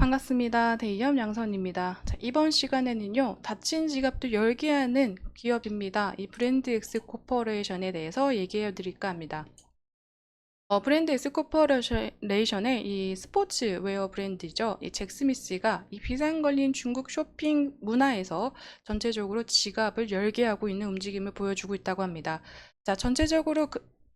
반갑습니다. 대이업 양선입니다. 자, 이번 시간에는요, 닫힌 지갑도 열게 하는 기업입니다. 이 브랜드 X 코퍼레이션에 대해서 얘기해 드릴까 합니다. 브랜드 X 코퍼레이션의 이 스포츠웨어 브랜드죠. 이 잭스미스가 이 비상 걸린 중국 쇼핑 문화에서 전체적으로 지갑을 열게 하고 있는 움직임을 보여주고 있다고 합니다. 자, 전체적으로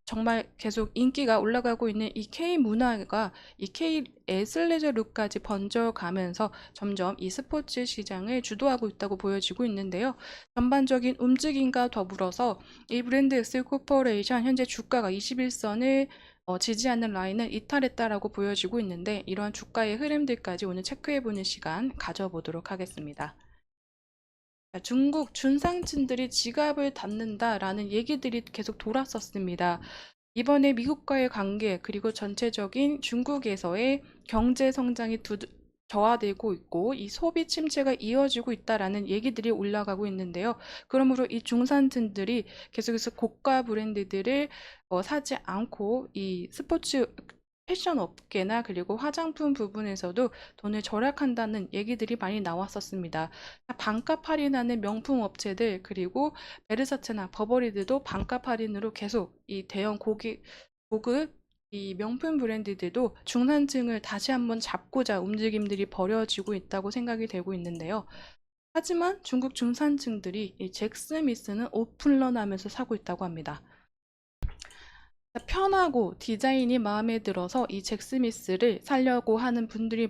정말 계속 인기가 올라가고 있는 이 K 문화가 이 K 애슬레저 룩까지 번져가면서 점점 이 스포츠 시장을 주도하고 있다고 보여지고 있는데요. 전반적인 움직임과 더불어서 이 브랜드 X 코퍼레이션 현재 주가가 21선을 지지하는 라인을 이탈했다라고 보여지고 있는데, 이러한 주가의 흐름들까지 오늘 체크해보는 시간 가져보도록 하겠습니다. 중국 중상층들이 지갑을 닫는다라는 얘기들이 계속 돌았었습니다. 이번에 미국과의 관계 그리고 전체적인 중국에서의 경제 성장이 저하되고 있고 이 소비 침체가 이어지고 있다라는 얘기들이 올라가고 있는데요. 그러므로 이 중산층들이 계속해서 고가 브랜드들을 사지 않고 이 스포츠 패션 업계나 그리고 화장품 부분에서도 돈을 절약한다는 얘기들이 많이 나왔었습니다. 반값 할인하는 명품 업체들 그리고 베르사체나 버버리들도 반값 할인으로 계속 이 대형 고급 이 명품 브랜드들도 중산층을 다시 한번 잡고자 움직임들이 벌여지고 있다고 생각이 되고 있는데요. 하지만 중국 중산층들이 이 잭스미스는 오픈런하면서 사고 있다고 합니다. 편하고 디자인이 마음에 들어서 이 잭스미스를 사려고 하는 분들이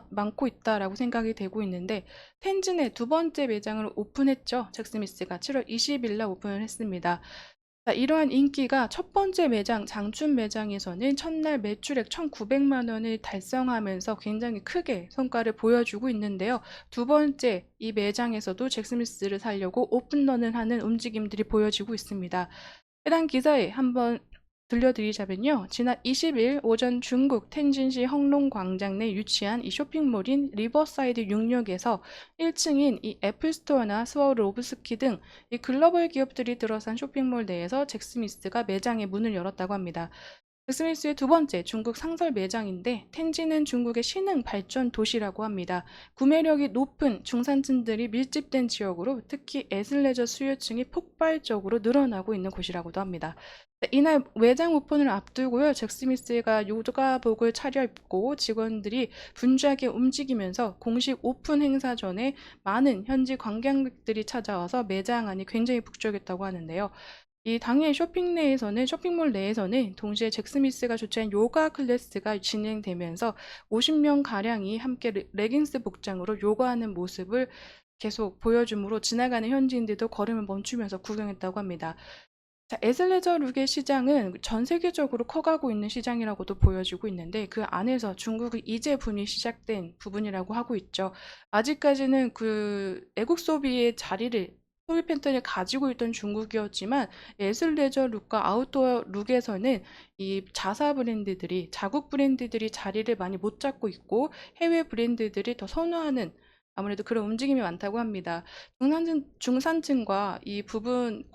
많고 있다라고 생각이 되고 있는데, 텐진의 두 번째 매장을 오픈했죠. 잭스미스가 7월 20일 날 오픈을 했습니다. 자, 이러한 인기가 첫 번째 매장 장춘 매장에서는 첫날 매출액 1,900만 원을 달성하면서 굉장히 크게 성과를 보여주고 있는데요. 두 번째 이 매장에서도 잭스미스를 사려고 오픈런을 하는 움직임들이 보여지고 있습니다. 해당 기사에 한번 들려드리자면요. 지난 20일 오전 중국 텐진시 헝롱광장 내 위치한 이 쇼핑몰인 리버사이드 66에서 1층인 이 애플스토어나 스와로브스키 등 이 글로벌 기업들이 들어선 쇼핑몰 내에서 잭스미스가 매장의 문을 열었다고 합니다. 잭스미스의 두 번째 중국 상설 매장인데, 텐진은 중국의 신흥 발전 도시라고 합니다. 구매력이 높은 중산층들이 밀집된 지역으로 특히 애슬레저 수요층이 폭발적으로 늘어나고 있는 곳이라고 합니다. 이날 매장 오픈을 앞두고요, 잭스미스가 요가복을 차려입고 직원들이 분주하게 움직이면서 공식 오픈 행사 전에 많은 현지 관광객들이 찾아와서 매장 안이 굉장히 북적였다고 하는데요. 이 당일 쇼핑몰 내에서는 동시에 잭스미스가 주최한 요가 클래스가 진행되면서 50명 가량이 함께 레깅스 복장으로 요가하는 모습을 계속 보여주므로 지나가는 현지인들도 걸음을 멈추면서 구경했다고 합니다. 자, 애슬레저 룩의 시장은 전 세계적으로 커가고 있는 시장이라고도 보여지고 있는데, 그 안에서 중국이 이제 붐이 시작된 부분이라고 하고 있죠. 아직까지는 그 애국 소비의 소비 패턴을 가지고 있던 중국이었지만, 애슬레저 룩과 아웃도어 룩에서는 이 자국 브랜드들이 자리를 많이 못 잡고 있고 해외 브랜드들이 더 선호하는 아무래도 그런 움직임이 많다고 합니다. 중산층과 이 부분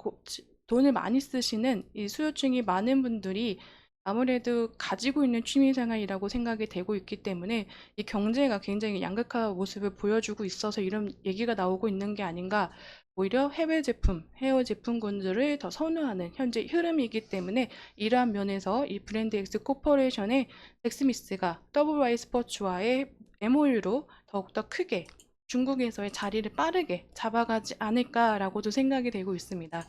돈을 많이 쓰시는 이 수요층이 많은 분들이 아무래도 가지고 있는 취미생활이라고 생각이 되고 있기 때문에 이 경제가 굉장히 양극화 모습을 보여주고 있어서 이런 얘기가 나오고 있는 게 아닌가. 오히려 해외 제품, 헤어 제품군들을 더 선호하는 현재 흐름이기 때문에 이러한 면에서 이 브랜드 X 코퍼레이션의 잭스미스가 WY 스포츠와의 MOU로 더욱더 크게 중국에서의 자리를 빠르게 잡아가지 않을까라고도 생각이 되고 있습니다.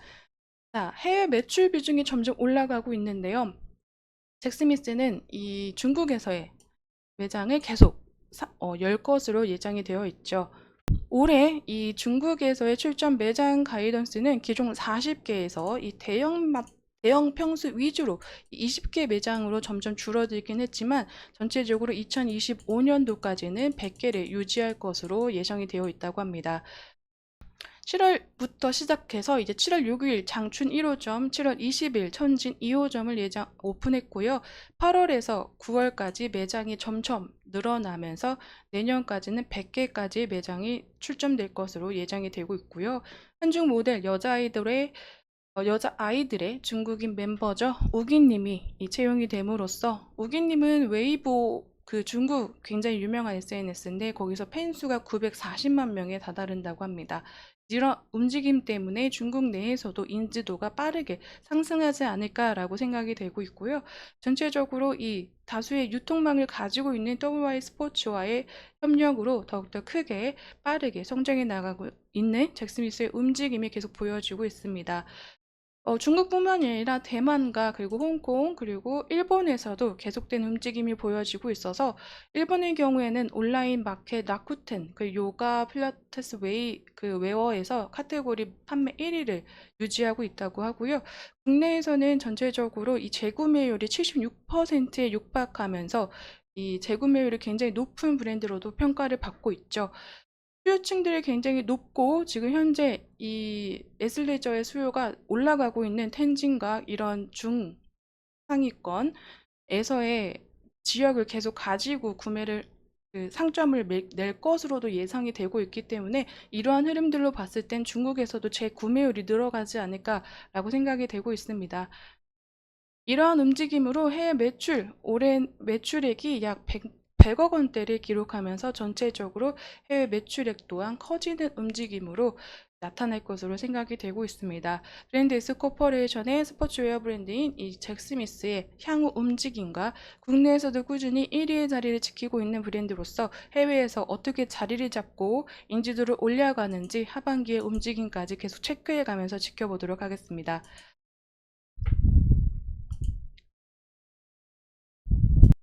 자, 해외 매출 비중이 점점 올라가고 있는데요. 잭스미스는 이 중국에서의 매장을 계속 열 것으로 예정이 되어 있죠. 올해 이 중국에서의 출전 매장 가이던스는 기존 40개에서 이 대형 평수 위주로 20개 매장으로 점점 줄어들긴 했지만, 전체적으로 2025년도까지는 100개를 유지할 것으로 예정이 되어 있다고 합니다. 7월부터 시작해서 이제 7월 6일 장춘 1호점, 7월 20일 천진 2호점을 오픈했고요. 8월에서 9월까지 매장이 점점 늘어나면서 내년까지는 100개까지 매장이 출점될 것으로 예정이 되고 있고요. 한중 모델 여자아이들의 중국인 멤버죠. 우기님이 채용이 됨으로써, 우기님은 웨이보 그 중국 굉장히 유명한 SNS인데 거기서 팬 수가 940만 명에 다다른다고 합니다. 이런 움직임 때문에 중국 내에서도 인지도가 빠르게 상승하지 않을까라고 생각이 되고 있고요. 전체적으로 이 다수의 유통망을 가지고 있는 WY 스포츠와의 협력으로 더욱더 크게 빠르게 성장해 나가고 있는 잭스미스의 움직임이 계속 보여지고 있습니다. 중국뿐만이 아니라 대만과 그리고 홍콩 그리고 일본에서도 계속된 움직임이 보여지고 있어서 일본의 경우에는 온라인 마켓 라쿠텐 그 요가 필라테스 그 웨어에서 카테고리 판매 1위를 유지하고 있다고 하고요. 국내에서는 전체적으로 이 재구매율이 76%에 육박하면서 이 재구매율이 굉장히 높은 브랜드로도 평가를 받고 있죠. 수요층들이 굉장히 높고 지금 현재 이 애슬레저의 수요가 올라가고 있는 텐진과 이런 중상위권에서의 지역을 계속 가지고 구매를 상점을 낼 것으로도 예상이 되고 있기 때문에 이러한 흐름들로 봤을 땐 중국에서도 재구매율이 늘어가지 않을까라고 생각이 되고 있습니다. 이러한 움직임으로 해외 매출, 올해 매출액이 약 100억 원대를 기록하면서 전체적으로 해외 매출액 또한 커지는 움직임으로 나타날 것으로 생각이 되고 있습니다. 브랜드스 코퍼레이션의 스포츠웨어 브랜드인 이 잭스미스의 향후 움직임과 국내에서도 꾸준히 1위의 자리를 지키고 있는 브랜드로서 해외에서 어떻게 자리를 잡고 인지도를 올려가는지 하반기의 움직임까지 계속 체크해가면서 지켜보도록 하겠습니다.